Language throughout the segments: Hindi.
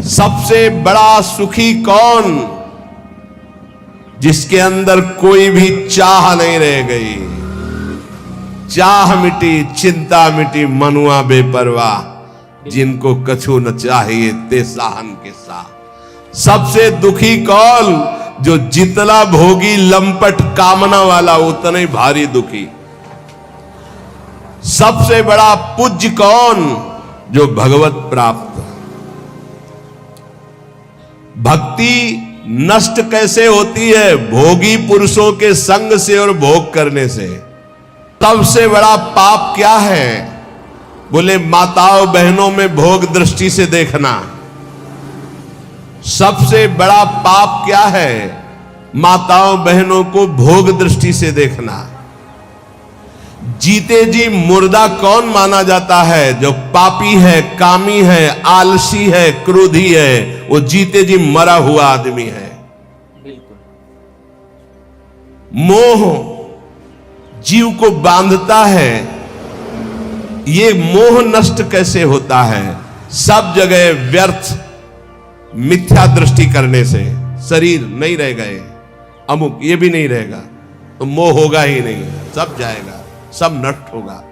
सबसे बड़ा सुखी कौन? जिसके अंदर कोई भी चाह नहीं रह गई। चाह मिटी, चिंता मिटी, मनुआ बेपरवाह, जिनको कछु न चाहिए ते साहन के साथ। सबसे दुखी कौन? जो जितना भोगी लंपट कामना वाला उतना ही भारी दुखी। सबसे बड़ा पूज्य कौन? जो भगवत प्राप्त। भक्ति नष्ट कैसे होती है? भोगी पुरुषों के संग से और भोग करने से। सबसे बड़ा पाप क्या है? बोले माताओं बहनों में भोग दृष्टि से देखना। सबसे बड़ा पाप क्या है? माताओं बहनों को भोग दृष्टि से देखना। जीते जी मुर्दा कौन माना जाता है? जो पापी है, कामी है, आलसी है, क्रोधी है, वो जीते जी मरा हुआ आदमी है। बिल्कुल। मोह जीव को बांधता है। ये मोह नष्ट कैसे होता है? सब जगह व्यर्थ मिथ्या दृष्टि करने से। शरीर नहीं रह गए, अमुक ये भी नहीं रहेगा, तो मोह होगा ही नहीं, सब जाएगा, सब नष्ट होगा।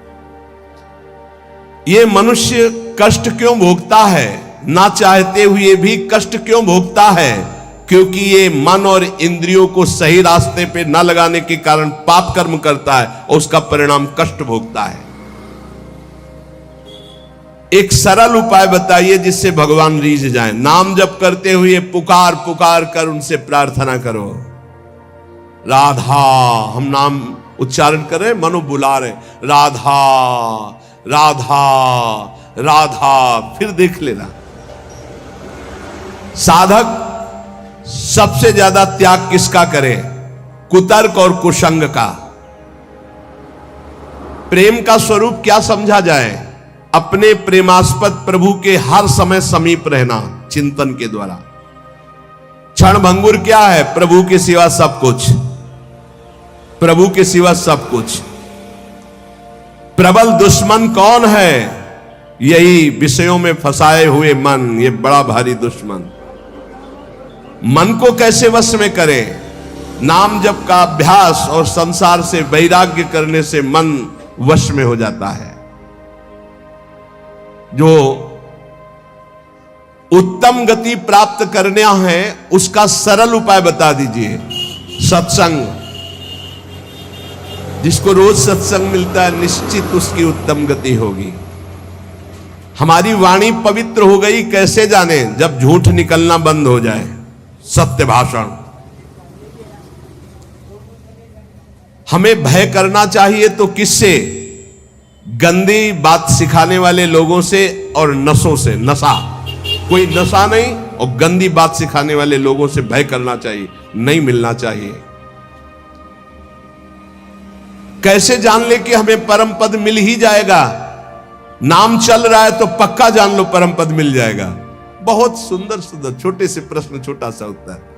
ये मनुष्य कष्ट क्यों भोगता है? ना चाहते हुए भी कष्ट क्यों भोगता है? क्योंकि ये मन और इंद्रियों को सही रास्ते पे न लगाने के कारण पाप कर्म करता है और उसका परिणाम कष्ट भोगता है। एक सरल उपाय बताइए जिससे भगवान रीझ जाए। नाम जप करते हुए पुकार पुकार कर उनसे प्रार्थना करो। राधा, हम नाम उच्चारण कर रहे, मनो बुला रहे, राधा राधा राधा। फिर देख लेना, साधक सबसे ज्यादा त्याग किसका करे? कुतर्क और कुसंग का। प्रेम का स्वरूप क्या समझा जाए? अपने प्रेमास्पद प्रभु के हर समय समीप रहना चिंतन के द्वारा। क्षण भंगुर क्या है? प्रभु के सिवा सब कुछ, प्रभु के सिवा सब कुछ। प्रबल दुश्मन कौन है? यही विषयों में फंसाए हुए मन, ये बड़ा भारी दुश्मन। मन को कैसे वश में करें? नाम जप का अभ्यास और संसार से वैराग्य करने से मन वश में हो जाता है। जो उत्तम गति प्राप्त करना है उसका सरल उपाय बता दीजिए। सत्संग। जिसको रोज सत्संग मिलता है निश्चित उसकी उत्तम गति होगी। हमारी वाणी पवित्र हो गई कैसे जाने? जब झूठ निकलना बंद हो जाए, सत्य भाषण। हमें भय करना चाहिए तो किससे? गंदी बात सिखाने वाले लोगों से और नशों से। नशा, कोई नशा नहीं, और गंदी बात सिखाने वाले लोगों से भय करना चाहिए, नहीं मिलना चाहिए। कैसे जान ले कि हमें परम पद मिल ही जाएगा? नाम चल रहा है तो पक्का जान लो परम पद मिल जाएगा। बहुत सुंदर सुंदर छोटे से प्रश्न, छोटा सा उत्तर।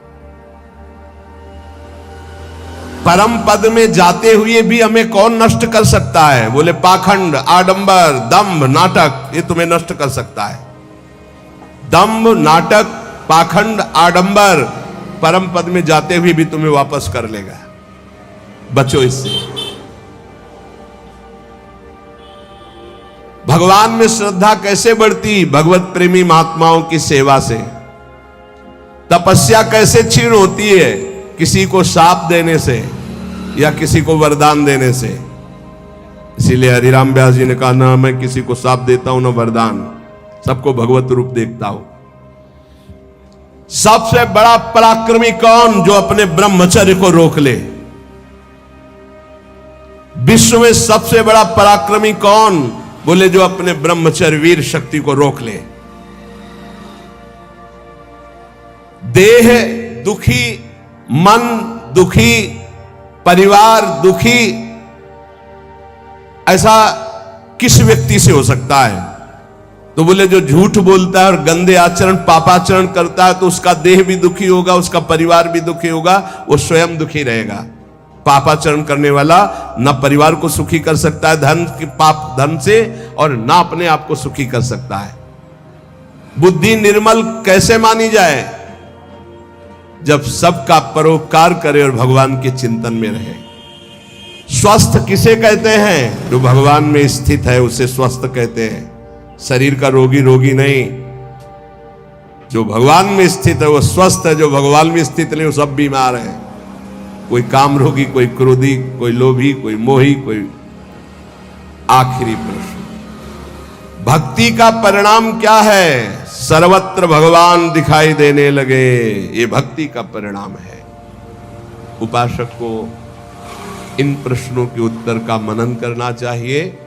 परम पद में जाते हुए भी हमें कौन नष्ट कर सकता है? बोले पाखंड, आडंबर, दंभ, नाटक, ये तुम्हें नष्ट कर सकता है। दंभ, नाटक, पाखंड, आडंबर परम पद में जाते हुए भी तुम्हें वापस कर लेगा। बचो इससे। भगवान में श्रद्धा कैसे बढ़ती? भगवत प्रेमी महात्माओं की सेवा से। तपस्या कैसे क्षीण होती है? किसी को शाप देने से या किसी को वरदान देने से। इसीलिए हरिराम व्यास जी ने कहा, ना मैं किसी को शाप देता हूं ना वरदान, सबको भगवत रूप देखता हूं। सबसे बड़ा पराक्रमी कौन? जो अपने ब्रह्मचर्य को रोक ले। विश्व में सबसे बड़ा पराक्रमी कौन? बोले जो अपने ब्रह्मचर्य वीर शक्ति को रोक ले। देह दुखी, मन दुखी, परिवार दुखी, ऐसा किस व्यक्ति से हो सकता है? तो बोले जो झूठ बोलता है और गंदे आचरण, पापाचरण करता है तो उसका देह भी दुखी होगा, उसका परिवार भी दुखी होगा, वो स्वयं दुखी रहेगा। पापाचरण करने वाला ना परिवार को सुखी कर सकता है धन की पाप धन से, और ना अपने आप को सुखी कर सकता है। बुद्धि निर्मल कैसे मानी जाए? जब सबका परोपकार करे और भगवान के चिंतन में रहे। स्वस्थ किसे कहते हैं? जो भगवान में स्थित है उसे स्वस्थ कहते हैं। शरीर का रोगी रोगी नहीं, जो भगवान में स्थित है वो स्वस्थ है। जो भगवान में स्थित नहीं वो सब बीमार है। कोई काम रोगी, कोई क्रोधी, कोई लोभी, कोई मोही, कोई। आखिरी प्रश्न, भक्ति का परिणाम क्या है? सर्वत्र भगवान दिखाई देने लगे, ये भक्ति का परिणाम है। उपासक को इन प्रश्नों के उत्तर का मनन करना चाहिए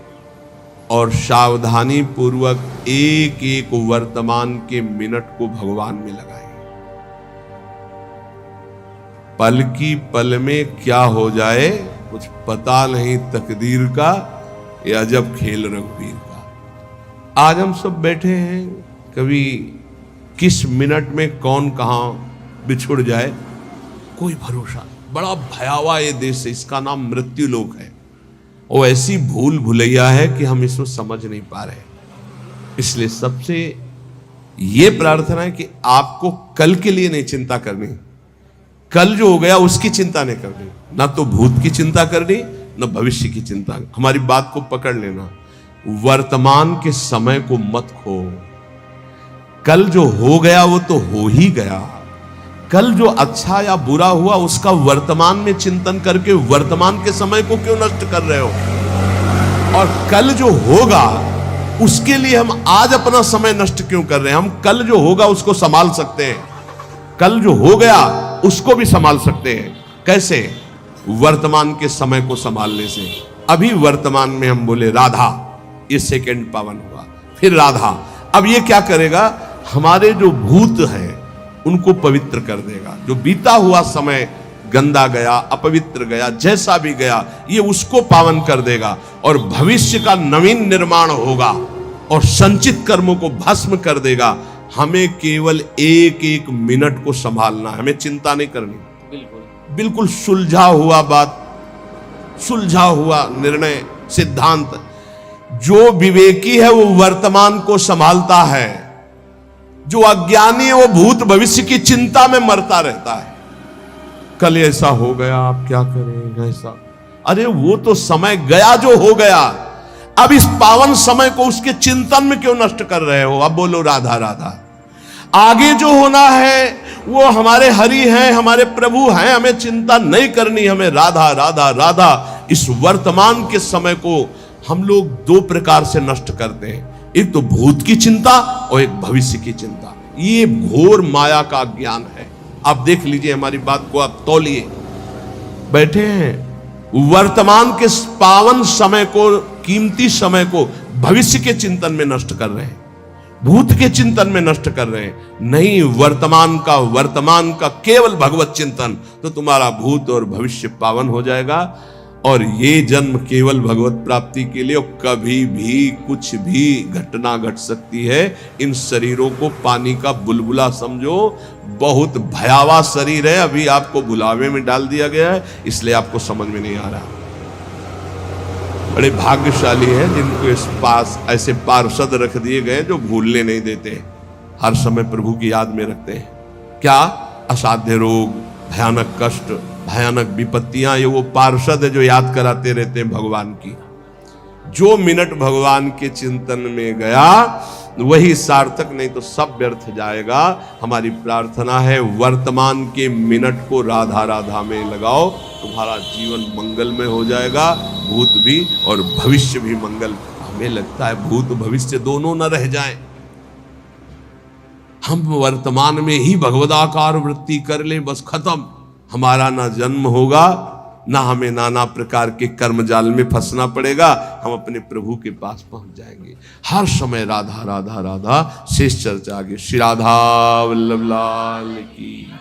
और सावधानी पूर्वक एक एक वर्तमान के मिनट को भगवान में लगाए। पल की पल में क्या हो जाए कुछ पता नहीं तकदीर का, ये अजब खेल रघुवीर का। आज हम सब बैठे हैं, कभी किस मिनट में कौन कहां बिछुड़ जाए कोई भरोसा नहीं। बड़ा भयावह ये देश है, इसका नाम मृत्यु लोक है। वो ऐसी भूल भुलैया है कि हम इसको समझ नहीं पा रहे। इसलिए सबसे ये प्रार्थना है कि आपको कल के लिए नहीं चिंता करनी, कल जो हो गया उसकी चिंता नहीं करनी, ना तो भूत की चिंता करनी न भविष्य की चिंता। हमारी बात को पकड़ लेना, वर्तमान के समय को मत खो। कल जो हो गया वो तो हो ही गया। कल जो अच्छा या बुरा हुआ उसका वर्तमान में चिंतन करके वर्तमान के समय को क्यों नष्ट कर रहे हो? और कल जो होगा उसके लिए हम आज अपना समय नष्ट क्यों कर रहे हैं? हम कल जो होगा उसको संभाल सकते हैं, कल जो हो गया उसको भी संभाल सकते हैं। कैसे? वर्तमान के समय को संभालने से। अभी वर्तमान में हम बोले राधा, ये सेकंड पावन हुआ, फिर राधा। अब ये क्या करेगा? हमारे जो भूत हैं उनको पवित्र कर देगा। जो बीता हुआ समय गंदा गया, अपवित्र गया, जैसा भी गया, ये उसको पावन कर देगा और भविष्य का नवीन निर्माण होगा और संचित कर्मों को भस्म कर देगा। हमें केवल एक एक मिनट को संभालना है, हमें चिंता नहीं करनी। बिल्कुल सुलझा हुआ बात, सुलझा हुआ निर्णय, सिद्धांत। जो विवेकी है वो वर्तमान को संभालता है, जो अज्ञानी है वो भूत भविष्य की चिंता में मरता रहता है। कल ऐसा हो गया, आप क्या करें ऐसा? अरे वो तो समय गया जो हो गया, अब इस पावन समय को उसके चिंतन में क्यों नष्ट कर रहे हो? अब बोलो राधा राधा। आगे जो होना है वो हमारे हरि हैं, हमारे प्रभु हैं, हमें चिंता नहीं करनी, हमें राधा राधा राधा। इस वर्तमान के समय को हम लोग दो प्रकार से नष्ट करते हैं, एक तो भूत की चिंता और एक भविष्य की चिंता। ये घोर माया का ज्ञान है। आप देख लीजिए, हमारी बात को आप तौलिए। बैठे हैं, वर्तमान के पावन समय को, कीमती समय को भविष्य के चिंतन में नष्ट कर रहे हैं, भूत के चिंतन में नष्ट कर रहे हैं। नहीं, वर्तमान का केवल भगवत चिंतन, तो तुम्हारा भूत और भविष्य पावन हो जाएगा। और ये जन्म केवल भगवत प्राप्ति के लिए, और कभी भी कुछ भी घटना घट सकती है। इन शरीरों को पानी का बुलबुला समझो, बहुत भयावह शरीर है। अभी आपको बुलावे में डाल दिया गया है, इसलिए आपको समझ में नहीं आ रहा। बड़े भाग्यशाली हैं जिनको इस पास ऐसे पार्षद रख दिए गए जो भूलने नहीं देते, हर समय प्रभु की याद में रखते हैं। क्या? असाध्य रोग, भयानक कष्ट, भयानक विपत्तियां, ये वो पार्षद है जो याद कराते रहते हैं भगवान की। जो मिनट भगवान के चिंतन में गया वही सार्थक, नहीं तो सब व्यर्थ जाएगा। हमारी प्रार्थना है वर्तमान के मिनट को राधा राधा में लगाओ, तुम्हारा जीवन मंगलमय हो जाएगा, भूत भी और भविष्य भी मंगल। हमें लगता है भूत भविष्य दोनों न रह जाएं, हम वर्तमान में ही भगवदाकार वृत्ति कर लें, बस खत्म। हमारा ना जन्म होगा, ना हमें नाना प्रकार के कर्म जाल में फंसना पड़ेगा, हम अपने प्रभु के पास पहुंच जाएंगे। हर समय राधा राधा राधा। शेष चर्चा आगे। श्री राधा वल्लभ लाल की।